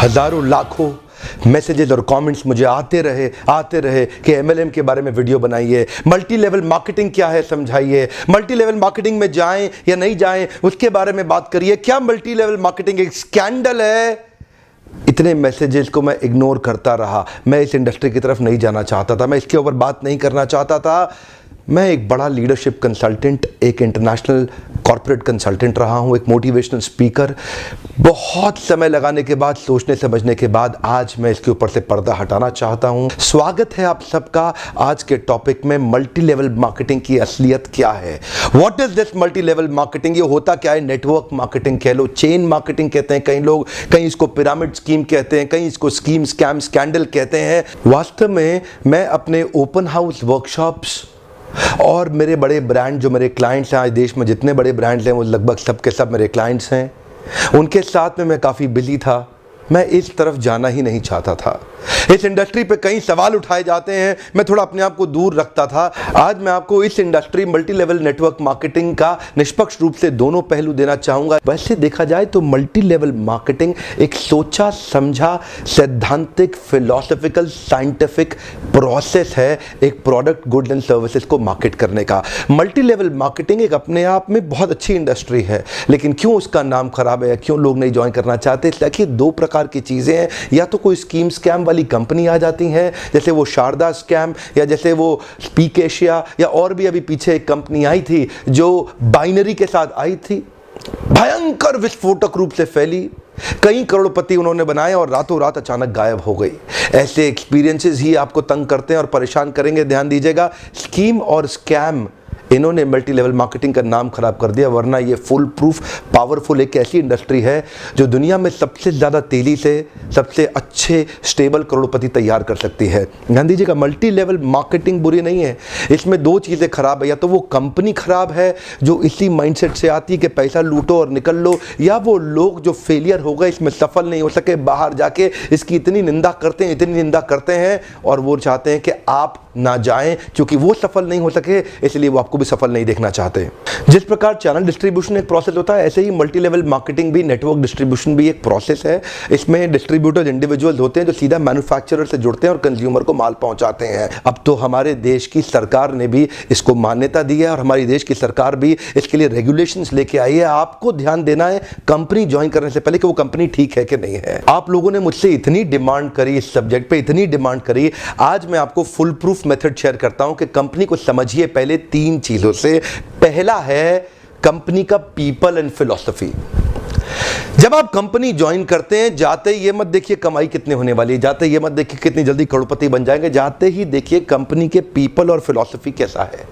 हजारों लाखों मैसेजेस और कमेंट्स मुझे आते रहे कि एमएलएम के बारे में वीडियो बनाइए, मल्टी लेवल मार्केटिंग क्या है समझाइए, मल्टी लेवल मार्केटिंग में जाएं या नहीं जाएं उसके बारे में बात करिए, क्या मल्टी लेवल मार्केटिंग एक स्कैंडल है। इतने मैसेजेस को मैं इग्नोर करता रहा। मैं इस इंडस्ट्री की तरफ नहीं जाना चाहता था, मैं इसके ऊपर बात नहीं करना चाहता था। मैं एक बड़ा लीडरशिप कंसल्टेंट, एक इंटरनेशनल कॉर्पोरेट कंसल्टेंट रहा हूं, एक मोटिवेशनल स्पीकर। बहुत समय लगाने के बाद, सोचने समझने के बाद आज मैं इसके ऊपर से पर्दा हटाना चाहता हूं। स्वागत है आप सबका आज के टॉपिक में, मल्टी लेवल मार्केटिंग की असलियत क्या है। What is this multi level marketing? ये होता क्या है? नेटवर्क मार्केटिंग कह लो, चेन मार्केटिंग कहते हैं कई लोग, कहीं इसको पिरामिड स्कीम कहते हैं, कहीं इसको स्कीम स्कैम स्कैंडल कहते हैं। वास्तव में मैं अपने ओपन हाउस वर्कशॉप्स और मेरे बड़े ब्रांड जो मेरे क्लाइंट्स हैं, आज देश में जितने बड़े ब्रांड्स हैं वो लगभग सब के सब मेरे क्लाइंट्स हैं, उनके साथ में मैं काफ़ी बिजी था। मैं इस तरफ जाना ही नहीं चाहता था। इस इंडस्ट्री पे कई सवाल उठाए जाते हैं, मैं थोड़ा अपने आप को दूर रखता था। आज मैं आपको इस industry multi level network marketing का निष्पक्ष रूप से दोनों पहलू देना चाहूँगा। वैसे देखा जाए तो मल्टी लेवल मार्केटिंग एक सोचा समझा सैद्धांतिक फिलोसॉफिकल साइंटिफिक प्रोसेस है एक प्रोडक्ट गुड्स एंड सर्विसेज को मार्केट करने का। मल्टी लेवल मार्केटिंग एक अपने आप में बहुत अच्छी इंडस्ट्री है, लेकिन क्यों उसका नाम खराब है, क्यों लोग नहीं ज्वाइन करना चाहते? देखिए, दो प्रकार की चीजें हैं। या तो कोई स्कीम स्कैम वाली कंपनी आ जाती है, जैसे वो शारदा स्कैम या जैसे वो स्पीक एशिया, या और भी अभी पीछे एक कंपनी आई थी जो बाइनरी के साथ आई थी, भयंकर विस्फोटक रूप से फैली, कई करोड़पति उन्होंने बनाए और रातों रात अचानक गायब हो गई। ऐसे एक्सपीरियंसेस ही आपको तंग करते हैं और परेशान करेंगे। ध्यान दीजिएगा, स्कीम और स्कैम इन्होंने मल्टी लेवल मार्केटिंग का नाम खराब कर दिया, वरना ये फुल प्रूफ पावरफुल एक ऐसी इंडस्ट्री है जो दुनिया में सबसे ज़्यादा तेजी से सबसे अच्छे स्टेबल करोड़पति तैयार कर सकती है। ध्यान दीजिएगा, मल्टी लेवल मार्केटिंग बुरी नहीं है, इसमें दो चीज़ें खराब है। या तो वो कंपनी खराब है जो इसी माइंडसेट से आती है कि पैसा लूटो और निकल लो, या वो लोग जो फेलियर हो गए, इसमें सफल नहीं हो सके, बाहर जाके इसकी इतनी निंदा करते हैं और वो चाहते हैं कि आप ना जाएं, क्योंकि वो सफल नहीं हो सके इसलिए वो आपको भी सफल नहीं देखना चाहते। जिस प्रकार चैनल डिस्ट्रीब्यूशन एक प्रोसेस होता है, ऐसे ही मल्टी लेवल मार्केटिंग भी, नेटवर्क डिस्ट्रीब्यूशन भी एक प्रोसेस है। इसमें डिस्ट्रीब्यूटर्स इंडिविजुअल्स होते हैं जो सीधा मैन्युफैक्चरर से जुड़ते हैं और कंज्यूमर को माल पहुंचाते हैं। अब तो हमारे देश की सरकार ने भी इसको मान्यता दी है और हमारी देश की सरकार भी इसके लिए रेगुलेशंस लेके आई है। आपको ध्यान देना है कंपनी ज्वाइन करने से पहले कि वो कंपनी ठीक है कि नहीं है। आप लोगों ने मुझसे इतनी डिमांड करी इस सब्जेक्ट पे, इतनी डिमांड करी, आज मैं आपको फुल प्रूफ मेथड शेयर करता हूं कि कंपनी को समझिए पहले तीन चीजों से। पहला है कंपनी का पीपल एंड फिलॉसफी। जब आप कंपनी ज्वाइन करते हैं, जाते ही ये मत देखिए कमाई कितनी होने वाली है, जाते ही ये मत देखिए कितनी जल्दी करोड़पति बन जाएंगे, जाते ही देखिए कंपनी के पीपल और फिलॉसफी कैसा है।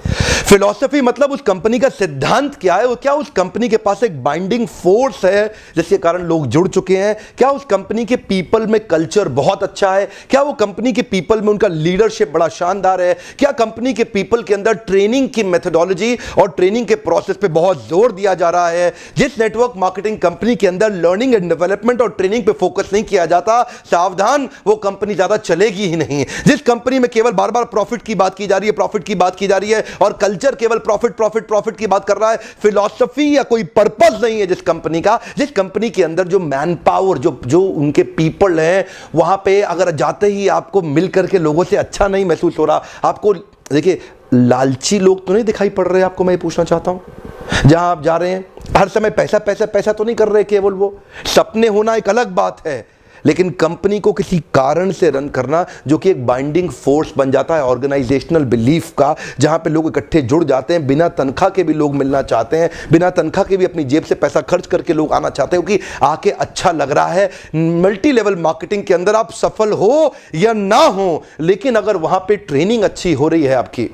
फिलॉसफी मतलब उस कंपनी का सिद्धांत क्या है, वो क्या उस कंपनी के पास एक बाइंडिंग फोर्स है जिसके कारण लोग जुड़ चुके हैं, क्या उस कंपनी के पीपल में कल्चर बहुत अच्छा है, क्या वो कंपनी के पीपल में उनका लीडरशिप बड़ा शानदार है, क्या कंपनी के पीपल के अंदर ट्रेनिंग की मेथोडोलॉजी और ट्रेनिंग के प्रोसेस पे बहुत जोर दिया जा रहा है। जिस नेटवर्क मार्केटिंग कंपनी के अंदर लर्निंग एंड डेवलपमेंट और ट्रेनिंग पे फोकस नहीं किया जाता, सावधान, वो कंपनी ज्यादा चलेगी ही नहीं। जिस कंपनी में केवल बार बार प्रॉफिट की बात की जा रही है, प्रॉफिट की बात की जा रही है और कल्चर केवल प्रॉफिट प्रॉफिट प्रॉफिट की बात कर रहा है, फिलॉसफी या कोई पर्पस नहीं है जिस कंपनी का, जिस कंपनी के अंदर जो मैन पावर, जो उनके पीपल हैं, वहां पे अगर जाते ही आपको मिलकर के लोगों से अच्छा नहीं महसूस हो रहा, आपको देखिए लालची लोग तो नहीं दिखाई पड़ रहे आपको, मैं पूछना चाहता हूं, जहां आप जा रहे हैं हर समय पैसा पैसा पैसा तो नहीं कर रहे केवल, वो सपने होना एक अलग बात है, लेकिन कंपनी को किसी कारण से रन करना जो कि एक बाइंडिंग फोर्स बन जाता है ऑर्गेनाइजेशनल बिलीफ का, जहां पे लोग इकट्ठे जुड़ जाते हैं, बिना तनख्वाह के भी लोग मिलना चाहते हैं, बिना तनख्वाह के भी अपनी जेब से पैसा खर्च करके लोग आना चाहते हैं क्योंकि आके अच्छा लग रहा है। मल्टी लेवल मार्केटिंग के अंदर आप सफल हो या ना हो, लेकिन अगर वहां पे ट्रेनिंग अच्छी हो रही है आपकी,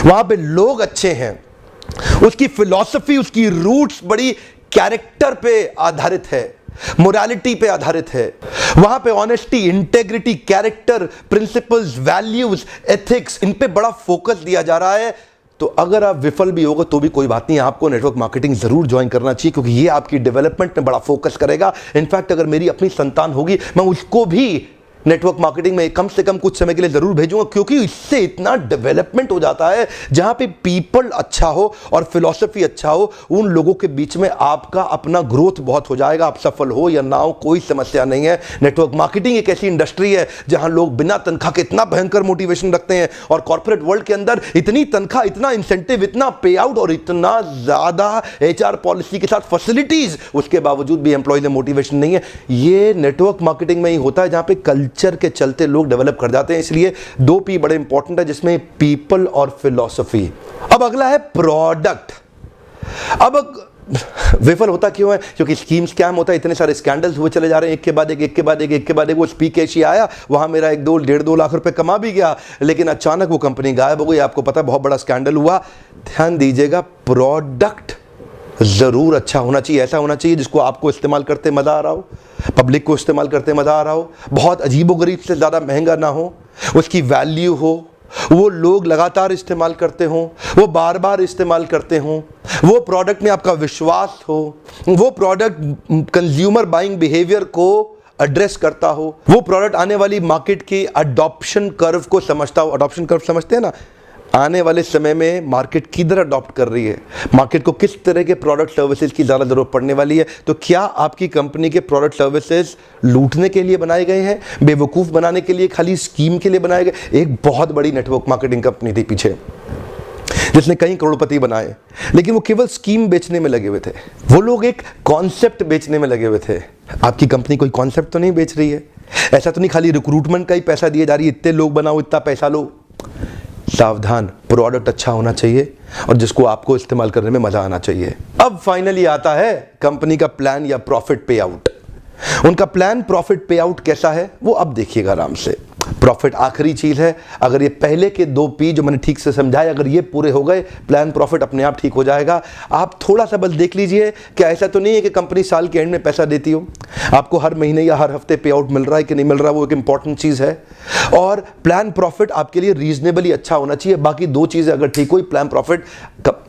वहां पे लोग अच्छे हैं, उसकी फिलॉसफी, उसकी रूट्स बड़ी कैरेक्टर पे आधारित है, मोरालिटी पे आधारित है, वहां पे honesty, integrity, character, principles, values, ethics, इन पे बड़ा फोकस दिया जा रहा है, तो अगर आप विफल भी होगा तो भी कोई बात नहीं, आपको नेटवर्क मार्केटिंग जरूर ज्वाइन करना चाहिए क्योंकि ये आपकी डेवलपमेंट में बड़ा फोकस करेगा। इनफैक्ट अगर मेरी अपनी संतान होगी, मैं उसको भी नेटवर्क मार्केटिंग में कम से कम कुछ समय के लिए जरूर भेजूंगा, क्योंकि इससे इतना डेवलपमेंट हो जाता है। जहां पे पीपल अच्छा हो और फिलॉसफी अच्छा हो, उन लोगों के बीच में आपका अपना ग्रोथ बहुत हो जाएगा। आप सफल हो या ना हो, कोई समस्या नहीं है। नेटवर्क मार्केटिंग एक ऐसी इंडस्ट्री है जहां लोग बिना तनख्वाह के इतना भयंकर मोटिवेशन रखते हैं, और कॉर्पोरेट वर्ल्ड के अंदर इतनी तनख्वाह, इतना इंसेंटिव, इतना पे आउट और इतना ज्यादा एचआर पॉलिसी के साथ फैसिलिटीज, उसके बावजूद भी एम्प्लॉयज में मोटिवेशन नहीं है। ये नेटवर्क मार्केटिंग में ही होता है, जहां पे कल्चर के चलते लोग डेवलप कर जाते हैं। इसलिए 2 P बड़े इंपॉर्टेंट है, जिसमें पीपल और फिलॉसफी। अब अगला है प्रोडक्ट। अब विफल होता क्यों है? क्योंकि स्कीम स्कैम होता है, इतने सारे स्कैंडल्स हुए चले जा रहे हैं, एक के बाद एक, एक के बाद एक, एक के बाद एक। वो स्पीक एशिया आया, वहां मेरा 1-2 लाख रुपए कमा भी गया, लेकिन अचानक वो कंपनी गायब हो गई। आपको पता है, बहुत बड़ा स्कैंडल हुआ। ध्यान दीजिएगा, प्रोडक्ट जरूर अच्छा होना चाहिए। ऐसा होना चाहिए जिसको आपको इस्तेमाल करते मजा आ रहा हो, पब्लिक को इस्तेमाल करते मजा आ रहा हो, बहुत अजीबोगरीब से ज्यादा महंगा ना हो, उसकी वैल्यू हो, वो लोग लगातार इस्तेमाल करते हों, वो बार बार इस्तेमाल करते हों, वो प्रोडक्ट में आपका विश्वास हो, वो प्रोडक्ट कंज्यूमर बाइंग बिहेवियर को एड्रेस करता हो, वो प्रोडक्ट आने वाली मार्केट की अडॉप्शन कर्व को समझता हो। अडॉप्शन कर्व समझते हैं ना? आने वाले समय में मार्केट किधर अडॉप्ट कर रही है, मार्केट को किस तरह के प्रोडक्ट सर्विसेज की ज़्यादा ज़रूरत पड़ने वाली है। तो क्या आपकी कंपनी के प्रोडक्ट सर्विसेज लूटने के लिए बनाए गए हैं, बेवकूफ़ बनाने के लिए, खाली स्कीम के लिए बनाए गए? एक बहुत बड़ी नेटवर्क मार्केटिंग कंपनी थी पीछे, जिसने कई करोड़पति बनाए, लेकिन वो केवल स्कीम बेचने में लगे हुए थे। वो लोग एक कॉन्सेप्ट बेचने में लगे हुए थे। आपकी कंपनी कोई कॉन्सेप्ट तो नहीं बेच रही है, ऐसा तो नहीं खाली रिक्रूटमेंट का ही पैसा दिए जा रही है, इतने लोग बनाओ, इतना पैसा लो। सावधान, प्रोडक्ट अच्छा होना चाहिए और जिसको आपको इस्तेमाल करने में मजा आना चाहिए। अब फाइनली आता है कंपनी का प्लान या प्रॉफिट पे आउट। उनका प्लान प्रॉफिट पे आउट कैसा है वो अब देखिएगा आराम से। प्रॉफिट आखिरी चीज है। अगर ये पहले के 2 P जो मैंने ठीक से समझाए, अगर ये पूरे हो गए, प्लान प्रॉफिट अपने आप ठीक हो जाएगा। आप थोड़ा सा बस देख लीजिए कि ऐसा तो नहीं है कि कंपनी साल के एंड में पैसा देती हो, आपको हर महीने या हर हफ्ते पे आउट मिल रहा है कि नहीं मिल रहा, वो एक इंपॉर्टेंट चीज है। और प्लान प्रॉफिट आपके लिए रीजनेबली अच्छा होना चाहिए। बाकी 2 चीजें अगर ठीक हुई, प्लान प्रॉफिट,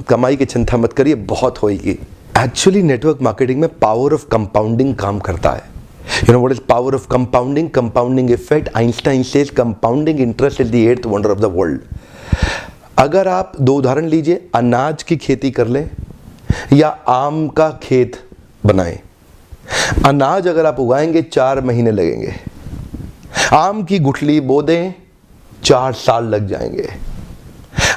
कमाई की चिंता मत करिए, बहुत होगी। एक्चुअली नेटवर्क मार्केटिंग में पावर ऑफ कंपाउंडिंग काम करता है। You know what is power of compounding? Compounding effect. Einstein says compounding interest is the 8th wonder of the world. अगर आप 2 उदाहरण लीजिए, अनाज की खेती कर लें या आम का खेत बनाएं। अनाज अगर आप उगाएंगे 4 महीने लगेंगे, आम की गुठली बो दें 4 साल लग जाएंगे।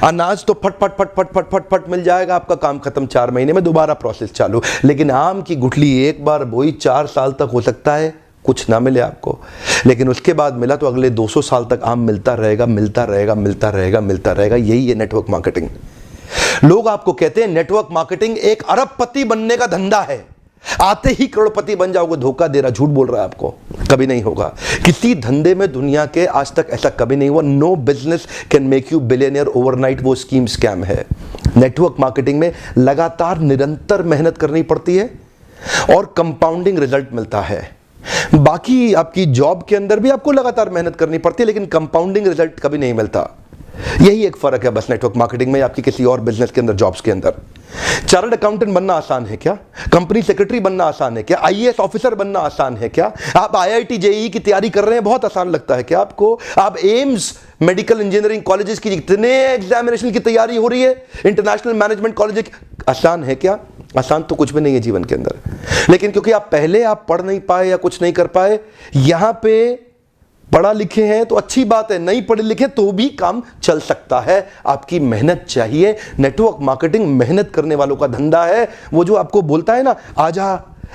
अनाज तो फट फट फट फट फट फट फट मिल जाएगा, आपका काम खत्म, 4 महीने में दोबारा प्रोसेस चालू। लेकिन आम की गुठली एक बार बोई, 4 साल तक हो सकता है कुछ ना मिले आपको, लेकिन उसके बाद मिला तो अगले 200 साल तक आम मिलता रहेगा, मिलता रहेगा, मिलता रहेगा, मिलता रहेगा। यही है नेटवर्क मार्केटिंग। लोग आपको कहते हैं नेटवर्क मार्केटिंग एक अरबपति बनने का धंधा है, आते ही करोड़पति बन जाओगे। धोखा दे रहा, झूठ बोल रहा है आपको, कभी नहीं होगा। किसी धंधे में दुनिया के आज तक ऐसा कभी नहीं हुआ। No business can make you billionaire overnight, वो स्कीम स्कैम है। नेटवर्क मार्केटिंग में लगातार निरंतर मेहनत करनी पड़ती है और कंपाउंडिंग रिजल्ट मिलता है। बाकी आपकी जॉब के अंदर भी आपको लगातार मेहनत करनी पड़ती है, लेकिन कंपाउंडिंग रिजल्ट कभी नहीं मिलता। यही एक फर्क है बस नेटवर्क मार्केटिंग में आपकी किसी और बिजनेस के अंदर, जॉब्स के अंदर। चार्टर्ड अकाउंटेंट बनना आसान है क्या? कंपनी सेक्रेटरी बनना आसान है क्या? आईएएस ऑफिसर बनना आसान है क्या? आप आईआईटी जेईई की तैयारी कर रहे हैं, बहुत आसान लगता है क्या आपको? आप एम्स मेडिकल इंजीनियरिंग कॉलेजेस की इतने एग्जामिनेशन की तैयारी हो रही है, इंटरनेशनल मैनेजमेंट कॉलेज, आसान है क्या? आसान तो कुछ भी नहीं है जीवन के अंदर। लेकिन क्योंकि आप पहले पढ़ नहीं पाए या कुछ नहीं कर पाए, यहां पे पढ़ा लिखे हैं तो अच्छी बात है, नहीं पढ़े लिखे तो भी काम चल सकता है। आपकी मेहनत चाहिए। नेटवर्क मार्केटिंग मेहनत करने वालों का धंधा है। वो जो आपको बोलता है ना, आजा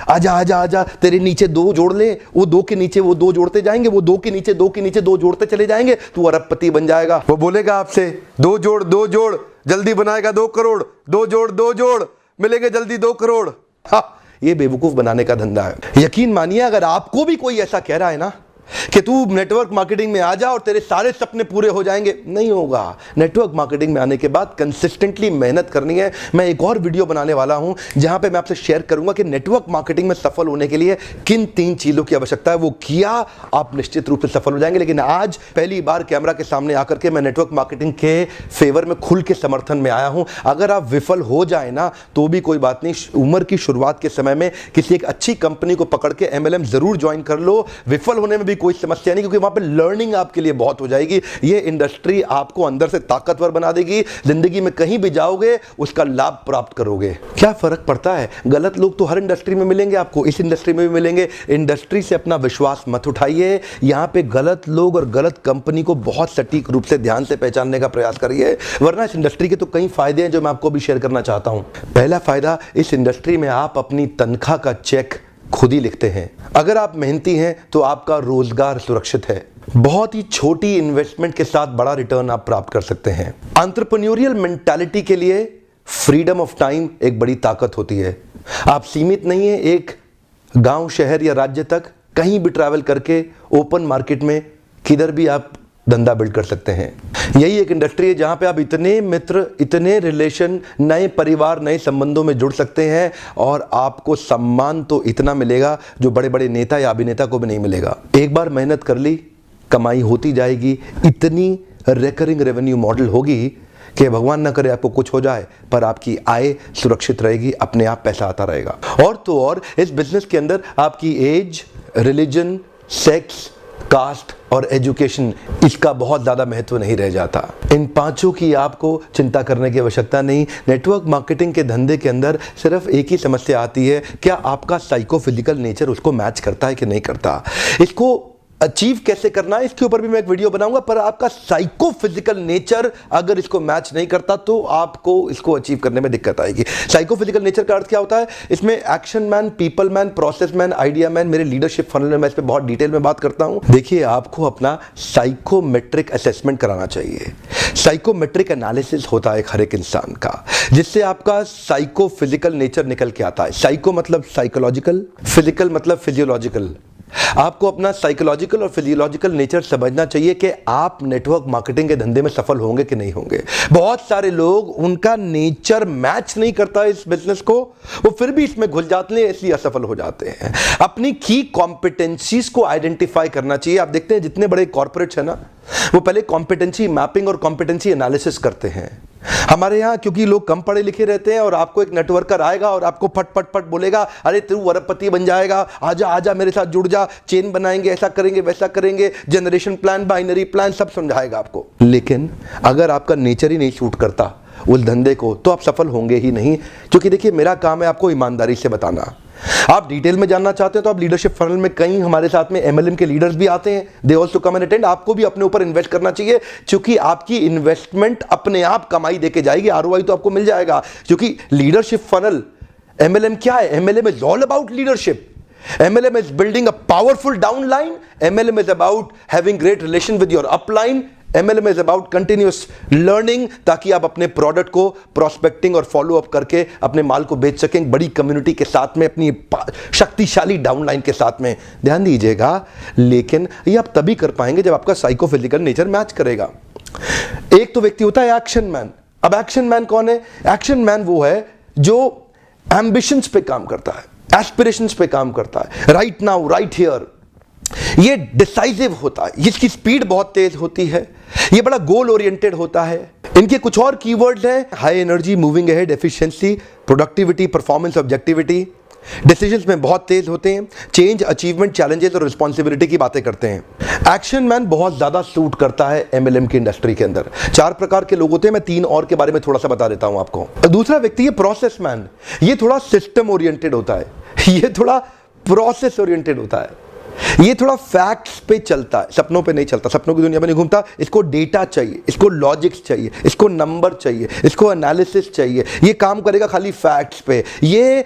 आजा आजा आजा, तेरे नीचे 2 जोड़ ले, वो 2 के नीचे वो 2 जोड़ते जाएंगे, वो 2 के नीचे 2 के नीचे 2 जोड़ते चले जाएंगे, तू अरबपति बन जाएगा। वो बोलेगा आपसे 2 जोड़ 2 जोड़, जल्दी बनाएगा 2 करोड़, 2 जोड़ 2 जोड़, मिलेंगे जल्दी 2 करोड़। हाँ, ये बेवकूफ बनाने का धंधा है। यकीन मानिए, अगर आपको भी कोई ऐसा कह रहा है ना कि तू नेटवर्क मार्केटिंग में आ जा और तेरे सारे सपने पूरे हो जाएंगे, नहीं होगा। नेटवर्क मार्केटिंग में आने के बाद कंसिस्टेंटली मेहनत करनी है। मैं एक और वीडियो बनाने वाला हूं जहां पे मैं आपसे शेयर करूंगा कि नेटवर्क मार्केटिंग में सफल होने के लिए किन 3 चीजों की आवश्यकता है। वो किया, आप निश्चित रूप से सफल हो जाएंगे। लेकिन आज पहली बार कैमरा के सामने आकर के मैं नेटवर्क मार्केटिंग के फेवर में खुल के समर्थन में आया हूं। अगर आप विफल हो जाए ना तो भी कोई बात नहीं, उम्र की शुरुआत के समय में किसी एक अच्छी कंपनी को पकड़ के MLM जरूर ज्वाइन कर लो। विफल होने में भी कोई समस्या नहीं, क्योंकि वहां पे लर्निंग आपके लिए बहुत हो जाएगी। ये इंडस्ट्री आपको अंदर से ताकतवर बना देगी, जिंदगी में कहीं भी जाओगे उसका लाभ प्राप्त करोगे। क्या फर्क पड़ता है, गलत लोग तो हर इंडस्ट्री में मिलेंगे आपको, इस इंडस्ट्री में भी मिलेंगे। इंडस्ट्री से अपना विश्वास मत उठाइए, यहां पे गलत लोग और गलत कंपनी को बहुत सटीक रूप से ध्यान से पहचानने का प्रयास करिए, वरना इस इंडस्ट्री के तो कई फायदे हैं जो मैं आपको भी शेयर करना चाहता हूं। पहला फायदा, इस इंडस्ट्री में आप अपनी तनख्वाह का चेक खुद ही लिखते हैं। अगर आप मेहनती हैं तो आपका रोजगार सुरक्षित है। बहुत ही छोटी इन्वेस्टमेंट के साथ बड़ा रिटर्न आप प्राप्त कर सकते हैं। एंटरप्रेन्योरियल मेंटालिटी के लिए फ्रीडम ऑफ टाइम एक बड़ी ताकत होती है। आप सीमित नहीं है एक गांव, शहर या राज्य तक, कहीं भी ट्रैवल करके ओपन मार्केट में किधर भी आप धंधा बिल्ड कर सकते हैं। यही एक इंडस्ट्री है जहां पे आप इतने मित्र, इतने रिलेशन, नए परिवार, नए संबंधों में जुड़ सकते हैं और आपको सम्मान तो इतना मिलेगा जो बड़े बड़े नेता या अभिनेता को भी नहीं मिलेगा। एक बार मेहनत कर ली, कमाई होती जाएगी। इतनी रिकरिंग रेवेन्यू मॉडल होगी कि भगवान ना करे आपको कुछ हो जाए, पर आपकी आय सुरक्षित रहेगी, अपने आप पैसा आता रहेगा। और तो और इस बिजनेस के अंदर आपकी एज, रिलीजन, सेक्स, कास्ट और एजुकेशन, इसका बहुत ज्यादा महत्व नहीं रह जाता। इन पांचों की आपको चिंता करने की आवश्यकता नहीं। नेटवर्क मार्केटिंग के धंधे के अंदर सिर्फ एक ही समस्या आती है, क्या आपका साइकोफिजिकल नेचर उसको मैच करता है कि नहीं करता। इसको अचीव कैसे करना है इसके ऊपर भी मैं एक वीडियो बनाऊंगा, पर आपका साइकोफिजिकल नेचर अगर इसको मैच नहीं करता तो आपको इसको अचीव करने में दिक्कत आएगी। साइकोफिजिकल नेचर का अर्थ क्या होता है, इसमें action man, people man, process man, idea man, मेरे लीडरशिप फनल में मैं इस पर बहुत डिटेल में बात करता हूं। देखिए, आपको अपना साइकोमेट्रिक असेसमेंट कराना चाहिए। साइकोमेट्रिक एनालिसिस होता है हर एक इंसान का, जिससे आपका साइकोफिजिकल नेचर निकल के आता है। साइको मतलब साइकोलॉजिकल, फिजिकल मतलब फिजियोलॉजिकल। आपको अपना साइकोलॉजिकल और फिजियोलॉजिकल नेचर समझना चाहिए कि आप नेटवर्क मार्केटिंग के धंधे में सफल होंगे कि नहीं होंगे। बहुत सारे लोग, उनका नेचर मैच नहीं करता इस बिजनेस को, वो फिर भी इसमें घुल जाते हैं, इसलिए असफल हो जाते हैं। अपनी की कॉम्पिटेंसीज को आइडेंटिफाई करना चाहिए। आप देखते हैं जितने बड़े कॉर्पोरेट्स हैं ना, वो पहले कॉम्पिटेंसी मैपिंग और कॉम्पिटेंसी एनालिसिस करते हैं। हमारे यहाँ क्योंकि लोग कम पढ़े लिखे रहते हैं और आपको एक नेटवर्कर आएगा और आपको फट फट फट बोलेगा, अरे तू अरबपति बन जाएगा, आजा आजा मेरे साथ जुड़ जा, चेन बनाएंगे, ऐसा करेंगे वैसा करेंगे, जनरेशन प्लान, बाइनरी प्लान, सब समझाएगा आपको। लेकिन अगर आपका नेचर ही नहीं सूट करता उस धंधे को, तो आप सफल होंगे ही नहीं। क्योंकि देखिए, मेरा काम है आपको ईमानदारी से बताना। आप डिटेल में जानना चाहते हो तो आप लीडरशिप फनल में कई हमारे साथ में एमएलएम के लीडर्स भी आते हैं, they also come and attend. आपको भी अपने ऊपर इन्वेस्ट करना चाहिए, क्योंकि आपकी इन्वेस्टमेंट अपने आप कमाई देके जाएगी, आरओआई तो आपको मिल जाएगा। क्योंकि लीडरशिप फनल, एमएलएम क्या है, MLM is all about leadership. MLM is building a powerful downline. MLM is about having great relation with your upline. MLM is about continuous learning, ताकि आप अपने प्रोडक्ट को प्रोस्पेक्टिंग और फॉलो अप करके अपने माल को बेच सकें बड़ी कम्युनिटी के साथ में, अपनी शक्तिशाली डाउनलाइन के साथ में। ध्यान दीजिएगा, लेकिन ये आप तभी कर पाएंगे जब आपका साइकोफिजिकल नेचर मैच करेगा। एक तो व्यक्ति होता है एक्शन मैन। अब एक्शन मैन कौन है? एक्शन मैन वो है जो एम्बिशंस पे काम करता है, एस्पिरेशंस पे काम करता है, राइट नाउ, राइट हियर। ये डिसाइसिव होता है, इसकी स्पीड बहुत तेज होती है, ये बड़ा गोल ओरिएंटेड होता है। इनके कुछ और कीवर्ड्स हैं, high energy, moving ahead, efficiency, productivity, performance, objectivity. Decisions में बहुत तेज होते हैं, चेंज, अचीवमेंट, चैलेंजेस और रिस्पॉन्सिबिलिटी की बातें करते हैं। एक्शन मैन बहुत ज्यादा सूट करता है एमएलएम की इंडस्ट्री के अंदर। 4 प्रकार के लोग होते हैं, मैं 3 और के बारे में थोड़ा सा बता देता हूं आपको। दूसरा व्यक्ति है प्रोसेस मैन। ये थोड़ा सिस्टम ओरिएंटेड होता है, ये थोड़ा प्रोसेस ओरिएंटेड होता है, ये थोड़ा फैक्ट्स पे चलता है, सपनों पे नहीं चलता, सपनों की दुनिया में नहीं घूमता। इसको डेटा चाहिए, इसको लॉजिक्स चाहिए, इसको नंबर चाहिए, इसको एनालिसिस चाहिए। ये काम करेगा खाली फैक्ट्स पे, ये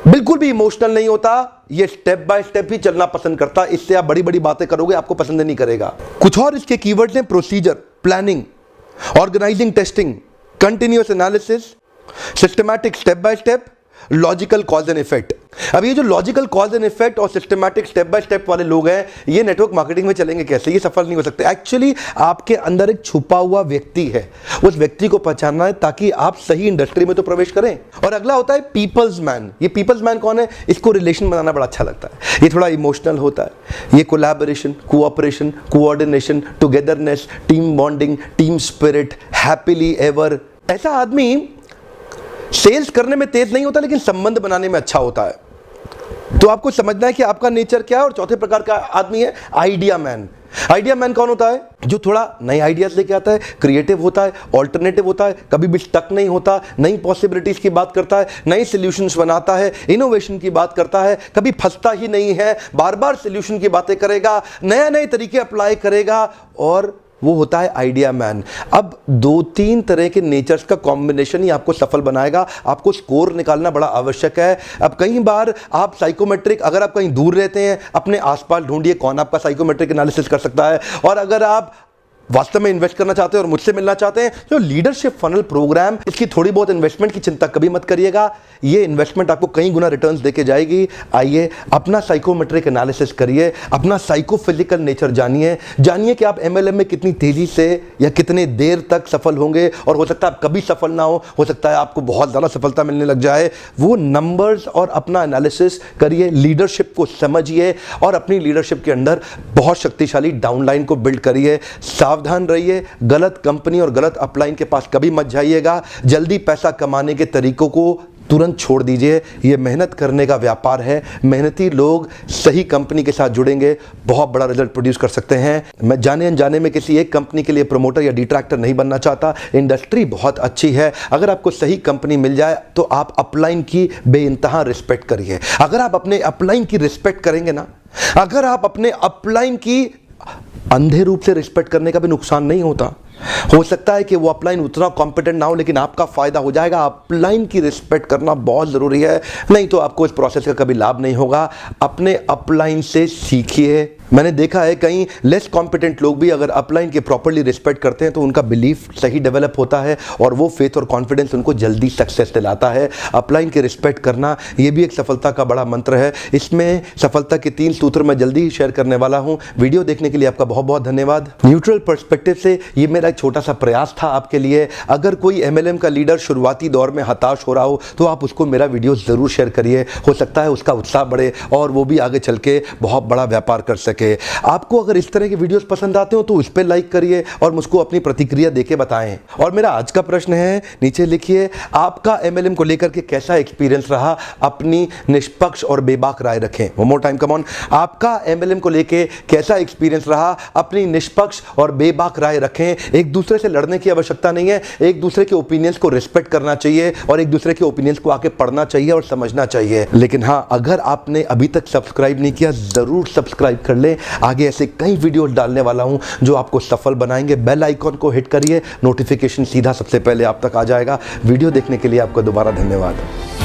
बिल्कुल भी इमोशनल नहीं होता, ये स्टेप बाय स्टेप ही चलना पसंद करता। इससे आप बड़ी बड़ी बातें करोगे, आपको पसंद नहीं करेगा। कुछ और इसके कीवर्ड्स हैं, procedure, planning, organising, testing, continuous analysis, systematic step by step, logical cause and effect. अब ये जो लॉजिकल कॉज एंड इफेक्ट और सिस्टमैटिक स्टेप बाय स्टेप वाले लोग हैं, ये नेटवर्क मार्केटिंग में चलेंगे कैसे? ये सफल नहीं हो सकते। एक्चुअली आपके अंदर एक छुपा हुआ व्यक्ति है, उस व्यक्ति को पहचानना है ताकि आप सही इंडस्ट्री में तो प्रवेश करें। और अगला होता है पीपल्स मैन। ये पीपल्स मैन कौन है? इसको रिलेशन बनाना बड़ा अच्छा लगता है, ये थोड़ा इमोशनल होता है, ये collaboration, cooperation, coordination, togetherness, team bonding, team spirit, happily ever. ऐसा आदमी सेल्स करने में तेज नहीं होता, लेकिन संबंध बनाने में अच्छा होता है। तो आपको समझना है कि आपका नेचर क्या है। और चौथे प्रकार का आदमी है आइडिया मैन। आइडिया मैन कौन होता है? जो थोड़ा नए आइडियाज लेके आता है, क्रिएटिव होता है, ऑल्टरनेटिव होता है, कभी भी स्टक नहीं होता, नई पॉसिबिलिटीज की बात करता है, नई सॉल्यूशंस बनाता है, इनोवेशन की बात करता है, कभी फंसता ही नहीं है, बार बार सॉल्यूशन की बातें करेगा, नए नए तरीके अप्लाई करेगा, और वो होता है आइडिया मैन। अब 2-3 तरह के नेचर्स का कॉम्बिनेशन ही आपको सफल बनाएगा। आपको स्कोर निकालना बड़ा आवश्यक है। अब कई बार आप साइकोमेट्रिक, अगर आप कहीं दूर रहते हैं, अपने आसपास ढूंढिए कौन आपका साइकोमेट्रिक एनालिसिस कर सकता है। और अगर आप वास्तव में इन्वेस्ट करना चाहते हैं और मुझसे मिलना चाहते हैं, जो लीडरशिप फनल प्रोग्राम, इसकी थोड़ी बहुत इन्वेस्टमेंट की चिंता कभी मत करिएगा। ये इन्वेस्टमेंट आपको कई गुना रिटर्न्स देके जाएगी। आइए अपना साइकोमेट्रिक एनालिसिस करिए, अपना साइकोफिजिकल नेचर जानिए कि आप एमएलएम में कितनी तेजी से या कितने देर तक सफल होंगे। और हो सकता है आप कभी सफल ना हो सकता है आपको बहुत ज़्यादा सफलता मिलने लग जाए। वो नंबर्स और अपना एनालिसिस करिए, लीडरशिप को समझिए और अपनी लीडरशिप के अंदर बहुत शक्तिशाली डाउनलाइन को बिल्ड करिए। सावधान रहिए, गलत कंपनी और गलत अपलाइन के पास कभी मत जाइएगा। जल्दी पैसा कमाने के तरीकों को तुरंत छोड़ दीजिए। ये मेहनत करने का व्यापार है। मेहनती लोग सही कंपनी के साथ जुड़ेंगे, बहुत बड़ा रिजल्ट प्रोड्यूस कर सकते हैं। मैं जाने अनजाने में किसी एक कंपनी के लिए प्रमोटर या डिट्रैक्टर नहीं बनना चाहता। इंडस्ट्री बहुत अच्छी है। अगर आपको सही कंपनी मिल जाए तो आप अपलाइन की बेइंतहा रिस्पेक्ट करिए। अगर आप अपने अपलाइन की रिस्पेक्ट करेंगे ना, अगर आप अपने अपलाइन की अंधे रूप से रिस्पेक्ट करने का भी नुकसान नहीं होता। हो सकता है कि वो अपलाइन उतना कॉम्पिटेंट ना हो, लेकिन आपका फायदा हो जाएगा। अपलाइन की रिस्पेक्ट करना बहुत जरूरी है, नहीं तो आपको इस प्रोसेस का कभी लाभ नहीं होगा। अपने अपलाइन से सीखिए। मैंने देखा है कई लेस कॉम्पिटेंट लोग भी अगर अपलाइन की प्रॉपर्ली रिस्पेक्ट करते हैं तो उनका बिलीफ सही डेवलप होता है और वो फेथ और कॉन्फिडेंस उनको जल्दी सक्सेस दिलाता है। अपलाइन की रिस्पेक्ट करना ये भी एक सफलता का बड़ा मंत्र है। इसमें सफलता के 3 सूत्र मैं जल्दी ही शेयर करने वाला हूं। वीडियो देखने के लिए आपका बहुत बहुत धन्यवाद। न्यूट्रल पर्सपेक्टिव से ये मेरा एक छोटा सा प्रयास था आपके लिए। अगर कोई एमएलएम का लीडर शुरुआती दौर में हताश हो रहा हो तो आप उसको मेरा वीडियो जरूर शेयर करिए। हो सकता है उसका उत्साह बढ़े और वो भी आगे चल के बहुत बड़ा व्यापार कर सके। आपको अगर इस तरह के वीडियोस पसंद आते हो तो उस पर लाइक करिए और मुझको अपनी प्रतिक्रिया देके बताएं। और मेरा आज का प्रश्न है, नीचे लिखिए, आपका एमएलएम को लेकर के कैसा एक्सपीरियंस रहा? अपनी निष्पक्ष और बेबाक राय रखें। One more time, come on. आपका एमएलएम को लेकर कैसा एक्सपीरियंस रहा? अपनी निष्पक्ष और बेबाक राय रखें। एक दूसरे से लड़ने की आवश्यकता नहीं है। एक दूसरे के ओपिनियंस को रिस्पेक्ट करना चाहिए और एक दूसरे के ओपिनियंस को आके पढ़ना चाहिए और समझना चाहिए। लेकिन हाँ, अगर आपने अभी तक सब्सक्राइब नहीं किया, जरूर सब्सक्राइब कर लें। आगे ऐसे कई वीडियोस डालने वाला हूं जो आपको सफल बनाएंगे। बेल आइकॉन को हिट करिए, नोटिफिकेशन सीधा सबसे पहले आप तक आ जाएगा। वीडियो देखने के लिए आपका दोबारा धन्यवाद।